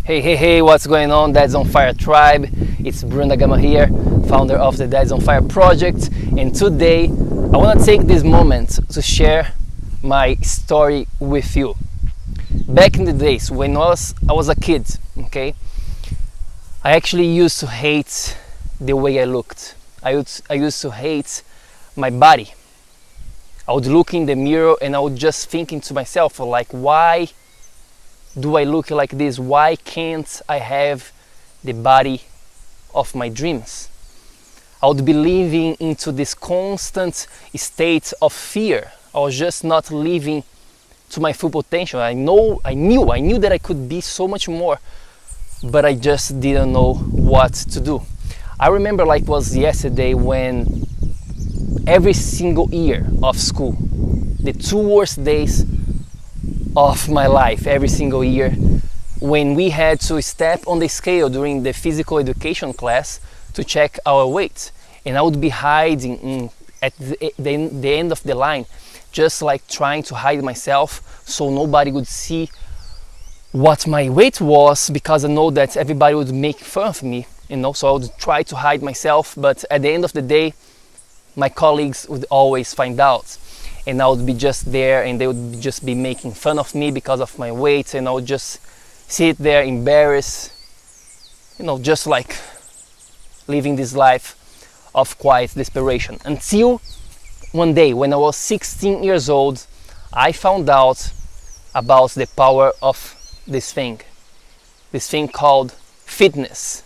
Hey, what's going on, Dads on Fire tribe? It's Bruno Gama here, founder of the Dads on Fire project, and today I want to take this moment to share my story with you. Back in the days when I was a kid, okay, I actually used to hate the way I looked. I used to hate my body. I would look in the mirror and I would just thinking to myself, like, why do I look like this? Why can't I have the body of my dreams? I would be living into this constant state of fear. I was just not living to my full potential. I knew that I could be so much more, but I just didn't know what to do. I remember like it was yesterday when every single year of school, the 2 worst days of my life, every single year, when we had to step on the scale during the physical education class to check our weight, and I would be hiding at the end of the line, just like trying to hide myself so nobody would see what my weight was, because I know that everybody would make fun of me, so I would try to hide myself, but at the end of the day my colleagues would always find out, and I would be just there and they would just be making fun of me because of my weight, and I would just sit there embarrassed, just like living this life of quiet desperation. Until one day when I was 16 years old, I found out about the power of this thing called fitness,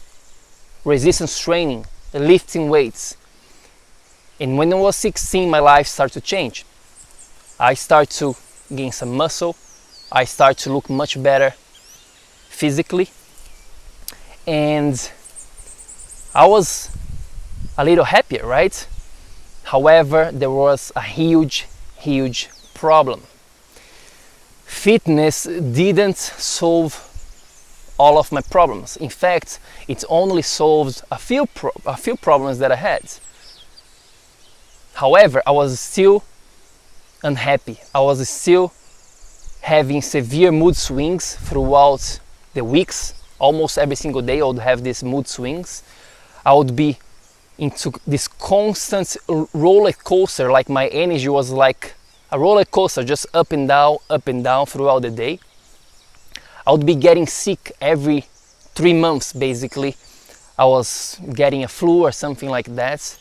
resistance training, lifting weights. And when I was 16, my life started to change. I started to gain some muscle. I started to look much better physically. And I was a little happier, right? However, there was a huge problem. Fitness didn't solve all of my problems. In fact, it only solved a few problems that I had. However, I was still unhappy. I was still having severe mood swings throughout the weeks. Almost every single day I would have these mood swings. I would be into this constant roller coaster, like my energy was like a roller coaster, just up and down throughout the day. I would be getting sick every 3 months basically. I was getting a flu or something like that.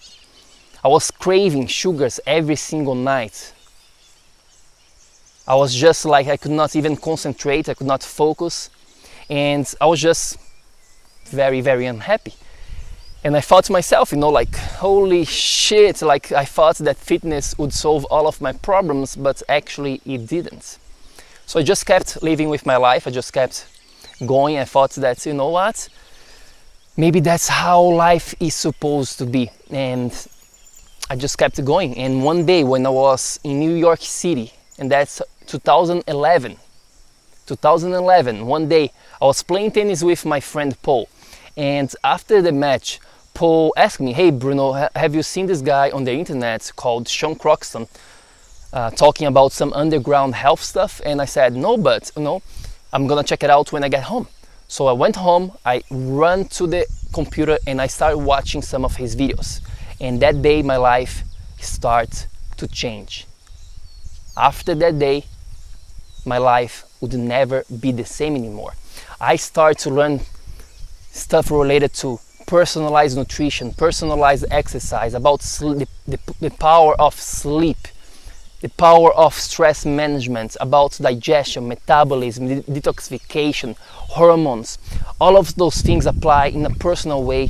I was craving sugars every single night. I was just like, I could not even concentrate, I could not focus, and I was just very unhappy. And I thought to myself, like, holy shit, like I thought that fitness would solve all of my problems, but actually it didn't. So I just kept living with my life, I just kept going. I thought that, what? Maybe that's how life is supposed to be. And I just kept going. And one day when I was in New York City, and that's 2011, one day I was playing tennis with my friend Paul, and after the match Paul asked me, "Hey Bruno, have you seen this guy on the internet called Sean Croxton talking about some underground health stuff?" And I said, "No, but I'm gonna check it out when I get home." So I went home, I ran to the computer and I started watching some of his videos. And that day my life started to change. After that day, my life would never be the same anymore. I started to learn stuff related to personalized nutrition, personalized exercise, about the power of sleep, the power of stress management, about digestion, metabolism, detoxification, hormones. All of those things apply in a personal way.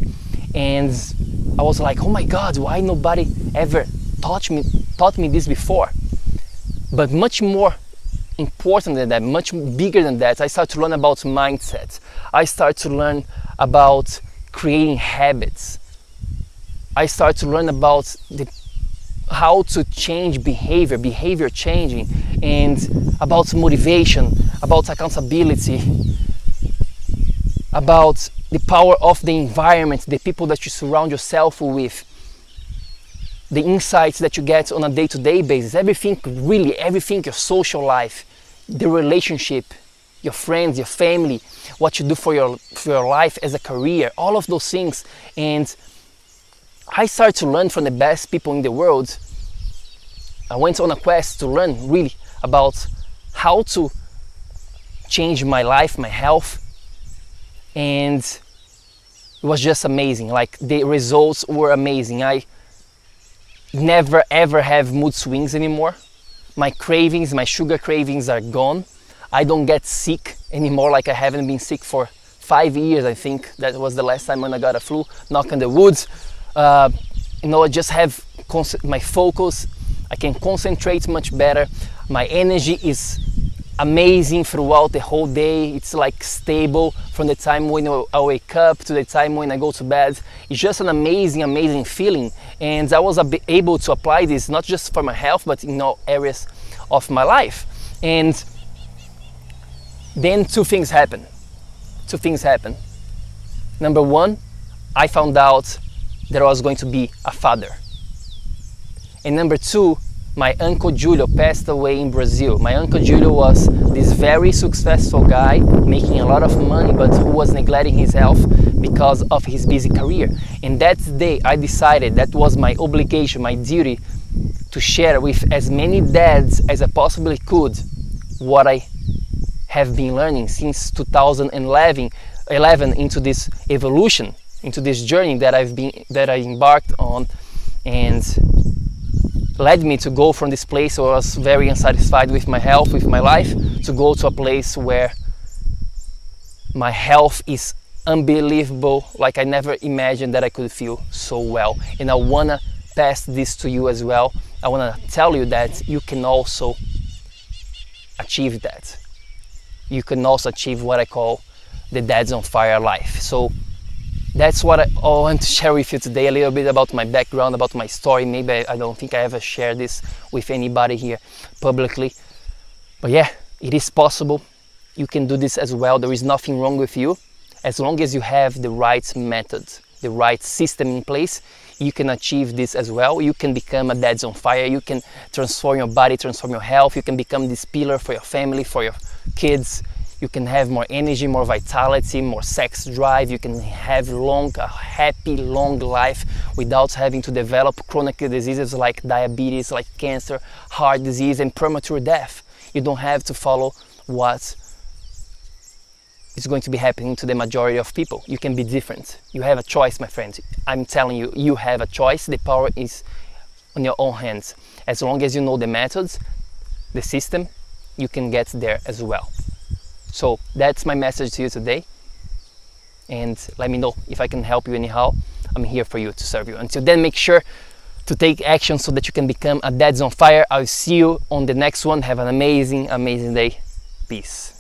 And I was like, oh my God, why nobody ever taught me this before? But much more important than that, much bigger than that, I started to learn about mindset. I started to learn about creating habits. I started to learn about how to change behavior changing, and about motivation, about accountability, about the power of the environment, the people that you surround yourself with, the insights that you get on a day-to-day basis, everything, your social life, the relationship, your friends, your family, what you do for your life as a career, all of those things. And I started to learn from the best people in the world. I went on a quest to learn really about how to change my life, my health, and it was just amazing. Like, the results were amazing. I never ever have mood swings anymore. My cravings, my sugar cravings are gone. I don't get sick anymore. Like, I haven't been sick for 5 years, I think. That was the last time when I got a flu, knock on the wood. I just have my focus. I can concentrate much better. My energy is amazing throughout the whole day. It's like stable from the time when I wake up to the time when I go to bed. It's just an amazing feeling, and I was able to apply this not just for my health but in all areas of my life. And then two things happen. Number one, I found out that I was going to be a father. And number two, my Uncle Julio passed away in Brazil. My Uncle Julio was this very successful guy, making a lot of money, but who was neglecting his health because of his busy career. And that day I decided that was my obligation, my duty, to share with as many dads as I possibly could what I have been learning since 2011 into this evolution, into this journey that I embarked on, and led me to go from this place where I was very unsatisfied with my health, with my life, to go to a place where my health is unbelievable. Like, I never imagined that I could feel so well. And I wanna pass this to you as well. I wanna tell you that you can also achieve that. You can also achieve what I call the Dads on Fire life. So that's what I want to share with you today, a little bit about my background, about my story. Maybe I don't think I ever shared this with anybody here publicly. But yeah, it is possible. You can do this as well. There is nothing wrong with you. As long as you have the right method, the right system in place, you can achieve this as well. You can become a Dads on Fire. You can transform your body, transform your health. You can become this pillar for your family, for your kids. You can have more energy, more vitality, more sex drive. You can have a happy, long life without having to develop chronic diseases like diabetes, like cancer, heart disease, and premature death. You don't have to follow what is going to be happening to the majority of people. You can be different. You have a choice, my friend. I'm telling you, you have a choice. The power is on your own hands. As long as you know the methods, the system, you can get there as well. So that's my message to you today, and let me know if I can help you anyhow. I'm here for you, to serve you. Until then, make sure to take action so that you can become a Dads on Fire. I'll see you on the next one. Have an amazing day. Peace.